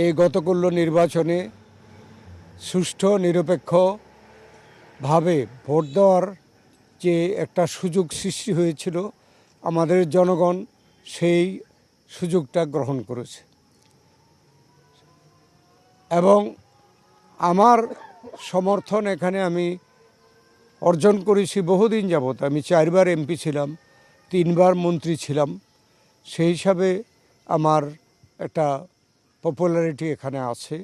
এই গতকল্য নির্বাচনে সুষ্ঠু নিরপেক্ষভাবে ভোট দেওয়ার যে একটা সুযোগ সৃষ্টি হয়েছিল, আমাদের জনগণ সেই সুযোগটা গ্রহণ করেছে এবং আমার সমর্থন এখানে আমি অর্জন করেছি বহুদিন যাবৎ। আমি 4 বার এমপি ছিলাম, 3 বার মন্ত্রী ছিলাম। সেই হিসাবে আমার একটা পপুলারিটি এখানে আছে।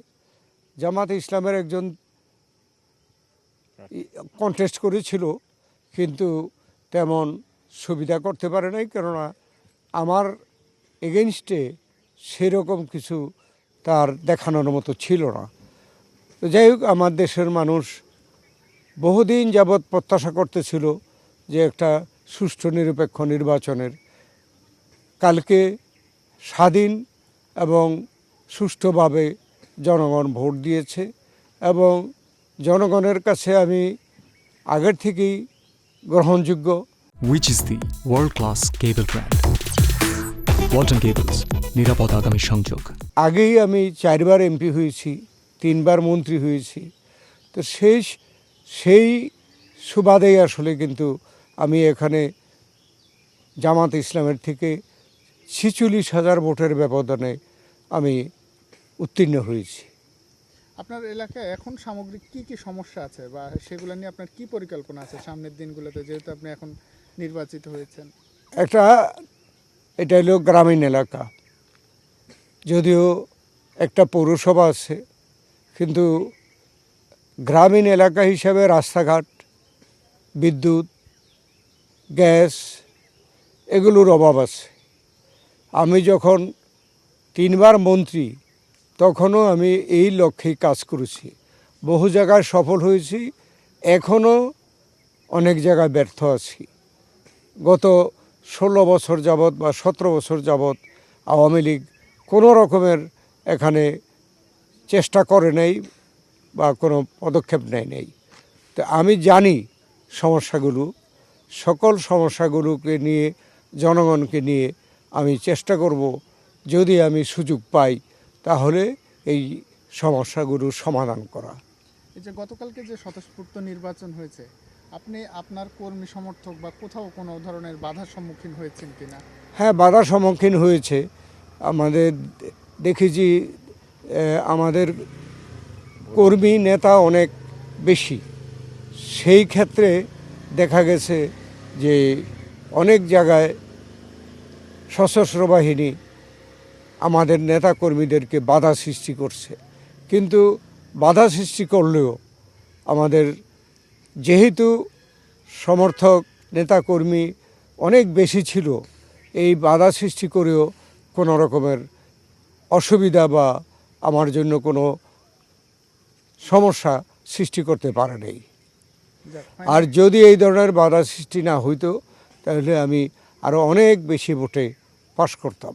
জামাতে ইসলামের একজন কন্টেস্ট করেছিল, কিন্তু তেমন সুবিধা করতে পারে নাই, কেননা আমার এগেনস্টে সেরকম কিছু তার দেখানোর মতো ছিল না। তো যাই হোক, আমার দেশের মানুষ বহুদিন যাবৎ প্রত্যাশা করতেছিল যে একটা সুষ্ঠু নিরপেক্ষ নির্বাচনের। কালকে স্বাধীন এবং সুষ্ঠুভাবে জনগণ ভোট দিয়েছে এবং জনগণের কাছে আমি আগের থেকেই গ্রহণযোগ্য। Which is the world-class cable brand? Walton Cables, নিরাপদ আগামী সংযোগ। আগেই আমি 4 বার এমপি হয়েছি, 3 বার মন্ত্রী হয়েছি। তো সেই সুবাদেই আসলে কিন্তু আমি এখানে জামাত ইসলামের থেকে 46,000 ভোটের ব্যবধানে আমি উত্তীর্ণ হয়েছি। আপনার এলাকায় এখন সামগ্রিক কি কি সমস্যা আছে বা সেগুলো নিয়ে আপনার কি পরিকল্পনা আছে সামনের দিনগুলোতে, যেহেতু আপনি এখন নির্বাচিত হয়েছেন? এটা হলো গ্রামীণ এলাকা, যদিও একটা পৌরসভা আছে, কিন্তু গ্রামীণ এলাকা হিসাবে রাস্তাঘাট, বিদ্যুৎ, গ্যাস এগুলোর অভাব আছে। আমি যখন 3 বার মন্ত্রী, তখনও আমি এই লক্ষ্যেই কাজ করেছি। বহু জায়গায় সফল হয়েছি, এখনও অনেক জায়গায় ব্যর্থ আছি। গত 16 বছর যাবৎ বা 17 বছর যাবৎ আওয়ামী লীগ কোনো রকমের এখানে চেষ্টা করে নেই বা কোনো পদক্ষেপ নেয় নেই। তো আমি জানি সমস্যাগুলো, সকল সমস্যাগুলোকে নিয়ে, জনগণকে নিয়ে আমি চেষ্টা করব, যদি আমি সুযোগ পাই তাহলে এই সমস্যাগুলোর সমাধান করা। এই যে গতকালকে যে স্বতঃস্ফূর্ত নির্বাচন হয়েছে, আপনি আপনার কর্মী সমর্থক বা কোথাও কোনো ধরনের বাধার সম্মুখীন হয়েছেন কিনা? হ্যাঁ, বাধার সম্মুখীন হয়েছে। আমাদের দেখেছি আমাদের কর্মী নেতা অনেক বেশি। সেই ক্ষেত্রে দেখা গেছে যে অনেক জায়গায় সশস্ত্র বাহিনী আমাদের নেতা কর্মীদেরকে বাধা সৃষ্টি করছে। কিন্তু বাধা সৃষ্টি করলেও আমাদের যেহেতু সমর্থক নেতাকর্মী অনেক বেশি ছিল, এই বাধা সৃষ্টি করেও কোনো রকমের অসুবিধা বা আমার জন্য কোনো সমস্যা সৃষ্টি করতে পারে নাই। আর যদি এই ধরনের বাধা সৃষ্টি না হইতো, তাহলে আমি আরও অনেক বেশি ভোটে পাশ করতাম।